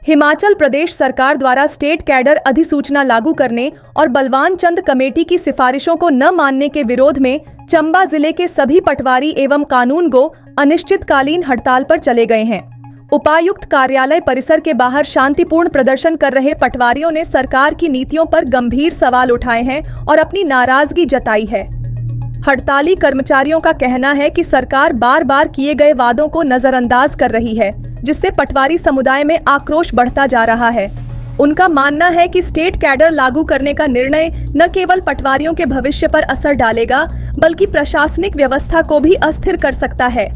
हिमाचल प्रदेश सरकार द्वारा state cadre अधिसूचना लागू करने और बलवान चंद कमेटी की सिफारिशों को न मानने के विरोध में चंबा जिले के सभी पटवारी एवं कानूनगो अनिश्चितकालीन हड़ताल पर चले गए हैं। उपायुक्त कार्यालय परिसर के बाहर शांतिपूर्ण प्रदर्शन कर रहे पटवारियों ने सरकार की नीतियों पर गंभीर सवाल उठाए हैं और अपनी नाराजगी जताई है। हड़ताली कर्मचारियों का कहना है कि सरकार बार बार किए गए वादों को नजरअंदाज कर रही है, जिससे पटवारी समुदाय में आक्रोश बढ़ता जा रहा है। उनका मानना है कि स्टेट कैडर लागू करने का निर्णय न केवल पटवारियों के भविष्य पर असर डालेगा, बल्कि प्रशासनिक व्यवस्था को भी अस्थिर कर सकता है।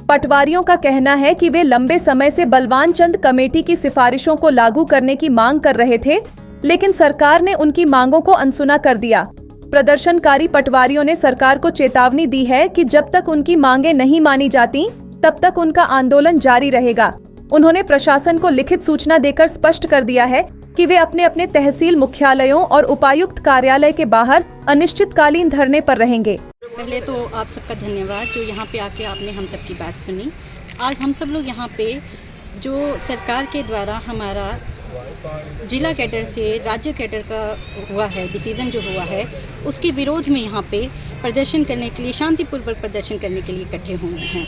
पटवारियों का कहना है कि वे लंबे समय से बलवान चंद कमेटी की सिफारिशों को लागू करने की मांग कर रहे थे, लेकिन सरकार ने उनकी मांगों को अनसुना कर दिया। प्रदर्शनकारी पटवारियों ने सरकार को चेतावनी दी है कि जब तक उनकी मांगें नहीं मानी जाती, तब तक उनका आंदोलन जारी रहेगा। उन्होंने प्रशासन को लिखित सूचना देकर स्पष्ट कर दिया है कि वे अपने अपने तहसील मुख्यालयों और उपायुक्त कार्यालय के बाहर अनिश्चितकालीन धरने पर रहेंगे। पहले तो आप सबका धन्यवाद जो यहाँ पे आके आपने हम सबकी बात सुनी। आज हम सब लोग यहाँ पे जो सरकार के द्वारा हमारा जिला कैडर से राज्य कैडर का हुआ है डिसीज़न जो हुआ है, उसके विरोध में यहाँ पे प्रदर्शन करने के लिए, शांतिपूर्वक प्रदर्शन करने के लिए इकट्ठे हुए हैं।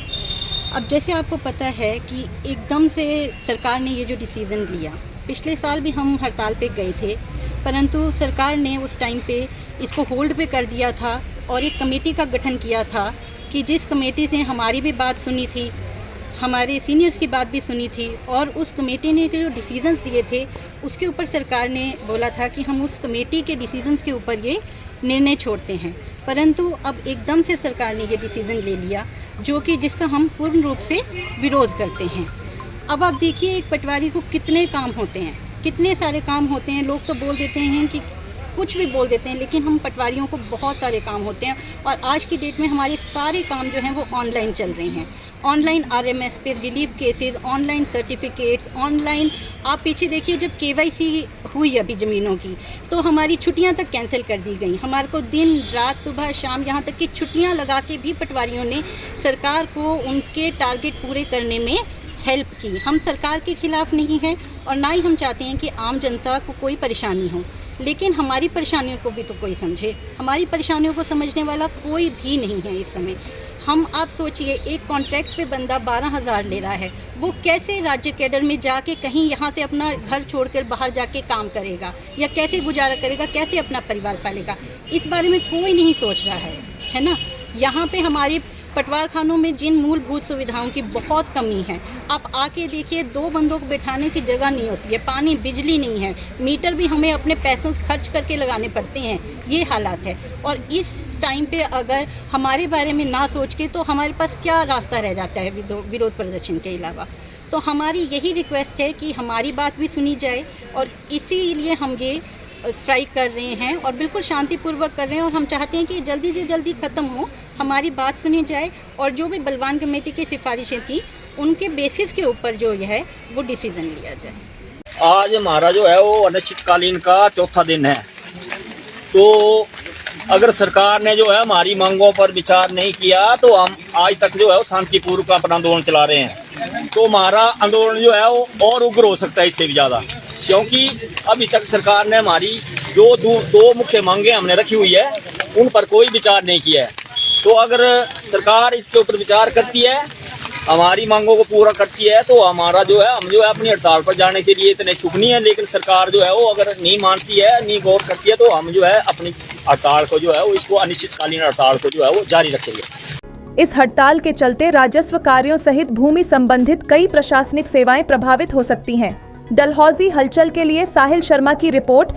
अब जैसे आपको पता है कि एकदम से सरकार ने ये जो डिसीज़न लिया, पिछले साल भी हम हड़ताल पे गए थे, परंतु सरकार ने उस टाइम पे इसको होल्ड पे कर दिया था और एक कमेटी का गठन किया था कि जिस कमेटी से हमारी भी बात सुनी थी, हमारे सीनियर्स की बात भी सुनी थी, और उस कमेटी ने जो डिसीजंस दिए थे उसके ऊपर सरकार ने बोला था कि हम उस कमेटी के डिसीजंस के ऊपर ये निर्णय छोड़ते हैं। परंतु अब एकदम से सरकार ने ये डिसीज़न ले लिया जो कि जिसका हम पूर्ण रूप से विरोध करते हैं। अब आप देखिए एक पटवारी को कितने काम होते हैं, कितने सारे काम होते हैं। लोग तो बोल देते हैं कि कुछ भी बोल देते हैं, लेकिन हम पटवारियों को बहुत सारे काम होते हैं और आज की डेट में हमारे सारे काम जो हैं वो ऑनलाइन चल रहे हैं। ऑनलाइन आरएमएस पे relief cases, online certificates, online आप पीछे देखिए जब केवाईसी हुई अभी ज़मीनों की तो हमारी छुट्टियां तक कैंसिल कर दी गई। हमारे को दिन रात सुबह शाम यहाँ तक कि छुट्टियां लगा के भी पटवारियों ने सरकार को उनके टारगेट पूरे करने में हेल्प की। हम सरकार के खिलाफ नहीं हैं और ना ही हम चाहते हैं कि आम जनता को कोई परेशानी हो, लेकिन हमारी परेशानियों को भी तो कोई समझे। हमारी परेशानियों को समझने वाला कोई भी नहीं है इस समय। हम आप सोचिए एक कॉन्ट्रैक्ट पे बंदा 12,000 ले रहा है, वो कैसे राज्य कैडर में जाके कहीं यहाँ से अपना घर छोड़कर बाहर जाके काम करेगा या कैसे गुजारा करेगा, कैसे अपना परिवार पालेगा, इस बारे में कोई नहीं सोच रहा है ना। यहाँ पे हमारे पटवार खानों में जिन मूलभूत सुविधाओं की बहुत कमी है, आप आके देखिए 2 बंदों को बैठाने की जगह नहीं होती है, पानी बिजली नहीं है, मीटर भी हमें अपने पैसों से खर्च करके लगाने पड़ते हैं, ये हालात है। और इस टाइम पे अगर हमारे बारे में ना सोच के तो हमारे पास क्या रास्ता रह जाता है विरोध प्रदर्शन के अलावा। तो हमारी यही रिक्वेस्ट है कि हमारी बात भी सुनी जाए और इसीलिए हम ये स्ट्राइक कर रहे हैं और बिल्कुल शांतिपूर्वक कर रहे हैं और हम चाहते हैं कि जल्दी से जल्दी ख़त्म हो, हमारी बात सुनी जाए और जो भी बलवान कमेटी की सिफारिशें थी उनके बेसिस के ऊपर जो है वो डिसीज़न लिया जाए। आज हमारा जो है वो अनिश्चितकालीन का चौथा दिन है, तो अगर सरकार ने जो है हमारी मांगों पर विचार नहीं किया तो हम आज तक जो है वो शांतिपूर्वक अपना आंदोलन चला रहे हैं। तो हमारा आंदोलन जो है वो और उग्र हो सकता है इससे भी ज़्यादा, क्योंकि अभी तक सरकार ने हमारी जो दो मुख्य मांगे हमने रखी हुई है उन पर कोई विचार नहीं किया है। तो अगर सरकार इसके ऊपर विचार करती है, हमारी मांगों को पूरा करती है, तो हमारा जो है हम जो है अपनी हड़ताल पर जाने के लिए इतने इच्छुक नहीं है। लेकिन सरकार जो है वो अगर नहीं मानती है, नहीं गौर करती है, तो हम जो है अपनी हड़ताल को जो है वो इसको अनिश्चितकालीन हड़ताल को जो है वो जारी रखेंगे। इस हड़ताल के चलते राजस्व कार्यों सहित भूमि संबंधित कई प्रशासनिक सेवाएं प्रभावित हो सकती हैं। डलहौजी हलचल के लिए साहिल शर्मा की रिपोर्ट।